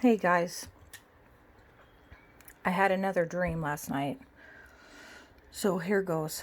Hey guys, I had another dream last night. So here goes.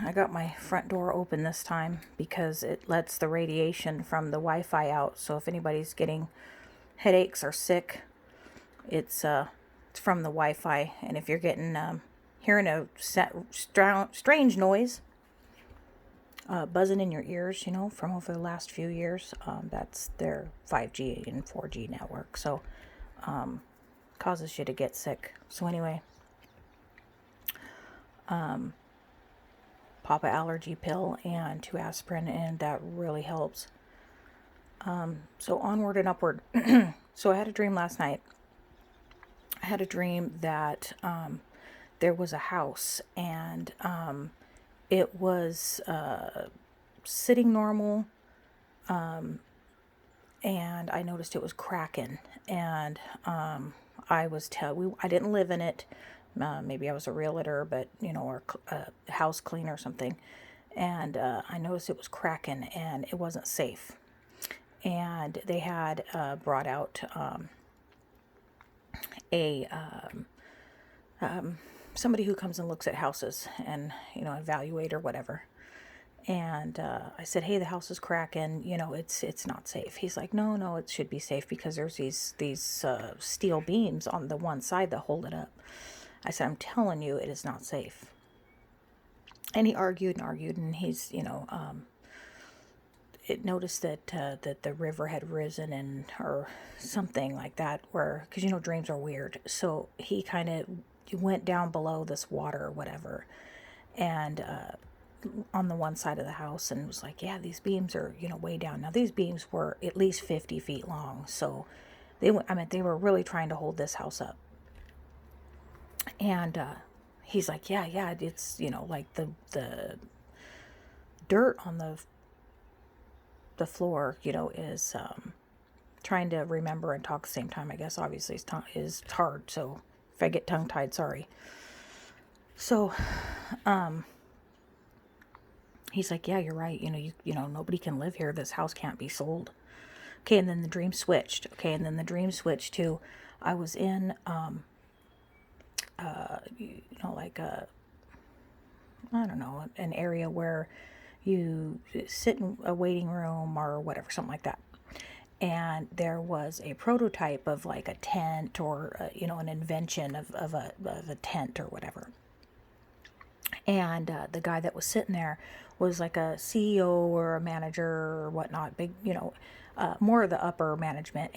I got my front door open this time because it lets the radiation from the Wi-Fi out. So if anybody's getting headaches or sick, it's from the Wi-Fi. And if you're getting hearing a strange noise buzzing in your ears, from over the last few years, that's their 5G and 4G network. So causes you to get sick. So anyway, pop a allergy pill and 2 aspirin, and that really helps. So onward and upward. So I had a dream last night. I had a dream that there was a house, and it was sitting normal, and I noticed it was cracking, and I didn't live in it. Maybe I was a realtor, but or a house cleaner or something. And I noticed it was cracking, and it wasn't safe. And they had brought out a somebody who comes and looks at houses and evaluate or whatever. And I said, "Hey, the house is cracking. It's not safe." He's like, "No, it should be safe because there's these steel beams on the one side that hold it up." I said, "I'm telling you, it is not safe." And he argued and argued, and he's, it noticed that the river had risen, and or something like that, where, because dreams are weird. So he kind of went down below this water or whatever, and on the one side of the house, and was like, "Yeah, these beams are way down." Now these beams were at least 50 feet long, so they were really trying to hold this house up. And he's like, yeah, it's like the dirt on the floor, is trying to remember and talk at the same time. I guess obviously is hard. So if I get tongue tied, sorry. So he's like, "Yeah, you're right. Nobody can live here. This house can't be sold." Okay, and then the dream switched. Okay, and then the dream switched to, I was in like I don't know, an area where you sit in a waiting room or whatever, something like that. And there was a prototype of like a tent, or an invention of a tent or whatever. And the guy that was sitting there was like a CEO or a manager or whatnot, big, more of the upper management.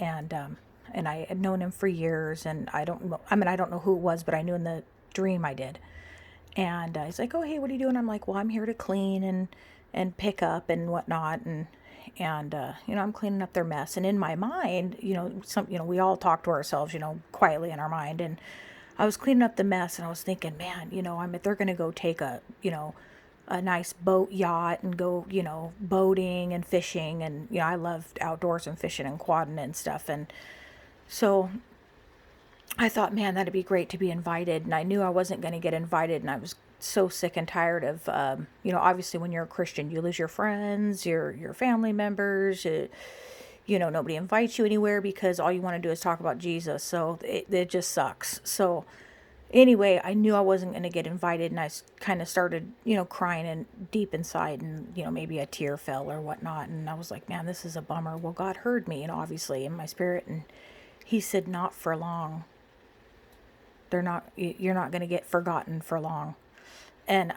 And I had known him for years, and I don't know who it was, but I knew in the dream I did. And he's like, "Oh, hey, what are you doing?" I'm like, "Well, I'm here to clean and pick up and whatnot." And I'm cleaning up their mess. And in my mind, we all talk to ourselves, quietly in our mind. And I was cleaning up the mess, and I was thinking, man, they're going to go take a nice boat yacht and go, boating and fishing. And, I love outdoors and fishing and quadding and stuff. And so I thought, man, that'd be great to be invited. And I knew I wasn't going to get invited. And I was so sick and tired of, obviously when you're a Christian, you lose your friends, your family members, nobody invites you anywhere because all you want to do is talk about Jesus. So it just sucks. So anyway, I knew I wasn't going to get invited, and I kind of started, crying and deep inside, and, maybe a tear fell or whatnot. And I was like, man, this is a bummer. Well, God heard me, obviously in my spirit. And he said, "Not for long. You're not going to get forgotten for long." And,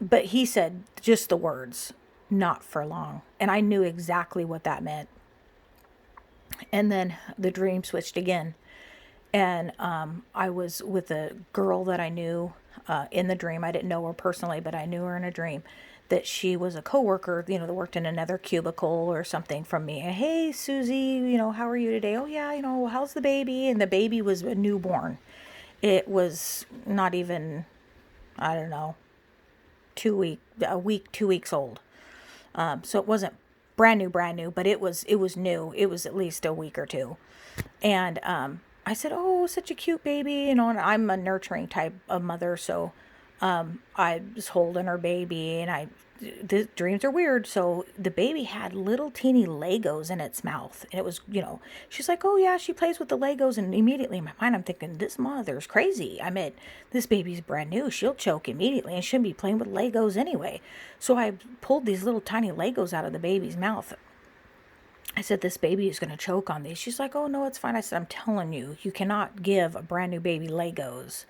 but he said just the words, "Not for long." And I knew exactly what that meant. And then the dream switched again. And I was with a girl that I knew in the dream. I didn't know her personally, but I knew her in a dream. That she was a coworker, that worked in another cubicle or something from me. "Hey, Susie, how are you today?" "Oh, yeah, how's the baby?" And the baby was a newborn. It was not even, I don't know, 2 weeks old. So it wasn't brand new, but it was new. It was at least a week or two. And I said, "Oh, such a cute baby," and I'm a nurturing type of mother, so I was holding her baby, and the dreams are weird. So the baby had little teeny Legos in its mouth, and it was, she's like, "Oh yeah, she plays with the Legos," and immediately in my mind, I'm thinking, this mother's crazy. I mean, this baby's brand new; she'll choke immediately, and shouldn't be playing with Legos anyway. So I pulled these little tiny Legos out of the baby's mouth. I said, "This baby is going to choke on these." She's like, "Oh no, it's fine." I said, "I'm telling you, you cannot give a brand new baby Legos."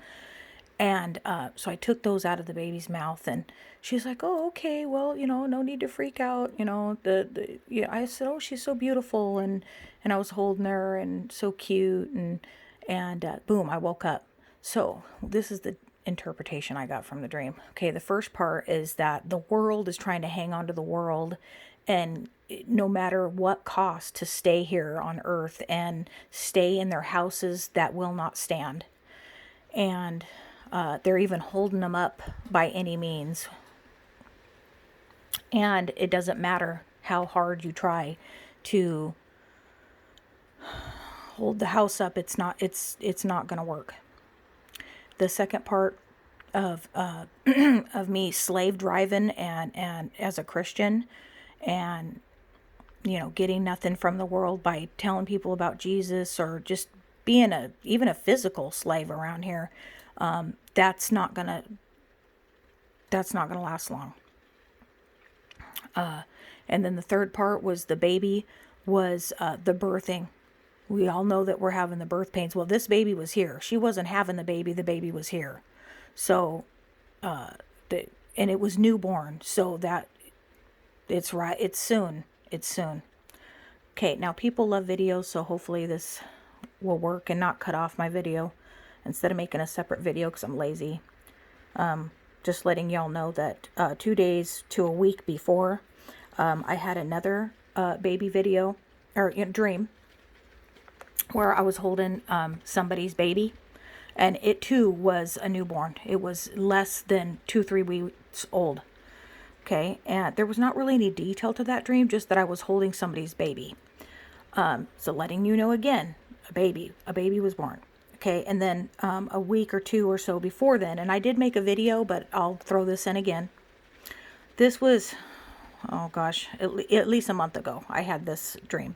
And so I took those out of the baby's mouth, and she's like, "Oh, okay, well, no need to freak out." I said, "Oh, she's so beautiful," and I was holding her, and so cute, and boom, I woke up. So this is the interpretation I got from the dream. Okay, the first part is that the world is trying to hang on to the world, and no matter what cost, to stay here on earth and stay in their houses that will not stand. And they're even holding them up by any means. And it doesn't matter how hard you try to hold the house up, it's not going to work. The second part of of me slave driving and as a Christian, and getting nothing from the world by telling people about Jesus, or just being even a physical slave around here, that's not gonna last long. And then the third part was the baby, was the birthing. We all know that we're having the birth pains. Well, this baby was here. She wasn't having the baby was here. So and it was newborn, so that it's right. It's soon. Okay, now people love videos, so hopefully this will work and not cut off my video instead of making a separate video because I'm lazy. Just letting y'all know that 2 days to a week before, I had another baby video, or dream, where I was holding somebody's baby, and it too was a newborn. It was less than 2-3 weeks old. Okay, and there was not really any detail to that dream, just that I was holding somebody's baby. So letting you know again, a baby was born. Okay, and then a week or two or so before then, and I did make a video, but I'll throw this in again. This was, oh gosh, at least a month ago, I had this dream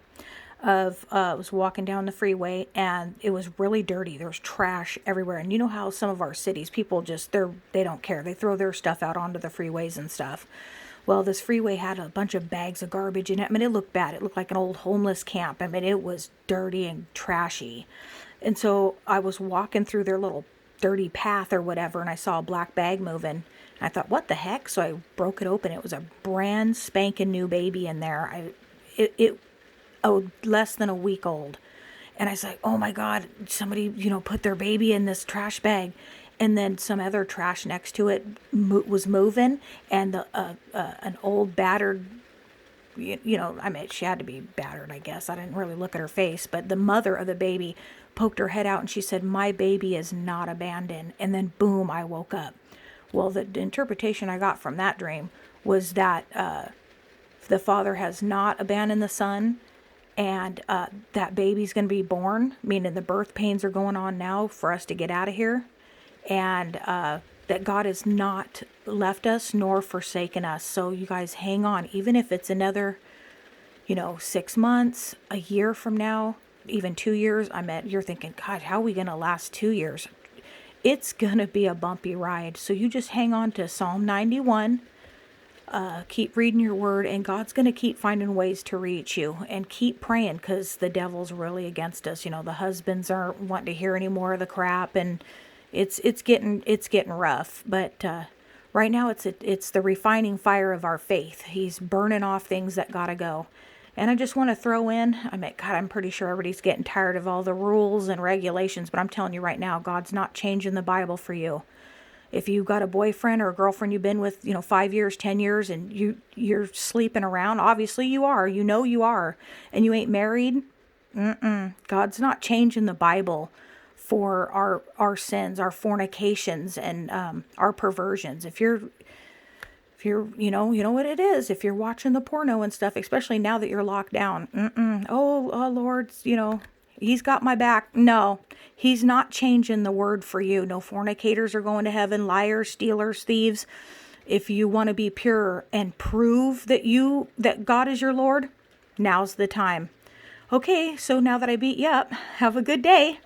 of, I was walking down the freeway, and it was really dirty. There was trash everywhere. And you know how some of our cities, people just, they don't care. They throw their stuff out onto the freeways and stuff. Well, this freeway had a bunch of bags of garbage in it. I mean, it looked bad. It looked like an old homeless camp. I mean, it was dirty and trashy. And so I was walking through their little dirty path or whatever, and I saw a black bag moving. And I thought, what the heck? So I broke it open. It was a brand spanking new baby in there. Less than a week old. And I was like, oh my God, somebody, put their baby in this trash bag. And then some other trash next to it was moving, and an old battered, I mean, she had to be battered, I guess. I didn't really look at her face, but the mother of the baby poked her head out, and she said, "My baby is not abandoned." And then boom, I woke up. Well, the interpretation I got from that dream was that the Father has not abandoned the Son, and that baby's going to be born, meaning the birth pains are going on now for us to get out of here, and that God has not left us nor forsaken us. So you guys hang on, even if it's another, 6 months, a year from now, even 2 years. You're thinking, God, how are we going to last 2 years? It's going to be a bumpy ride. So you just hang on to Psalm 91. Keep reading your word, and God's going to keep finding ways to reach you, and keep praying, because the devil's really against us. The husbands aren't wanting to hear any more of the crap, and it's getting rough. But right now it's the refining fire of our faith. He's burning off things that gotta go. And I just want to throw in, God, I'm pretty sure everybody's getting tired of all the rules and regulations, but I'm telling you right now, God's not changing the Bible for you. If you've got a boyfriend or a girlfriend you've been with, 5 years, 10 years, and you're sleeping around, obviously you are, you are, and you ain't married, God's not changing the Bible for our sins, our fornications, and our perversions. If you're, you know what it is. If you're watching the porno and stuff, especially now that you're locked down, oh Lord, He's got my back. No, he's not changing the word for you. No fornicators are going to heaven, liars, stealers, thieves. If you want to be pure and prove that God is your Lord, now's the time. Okay, so now that I beat you up, have a good day.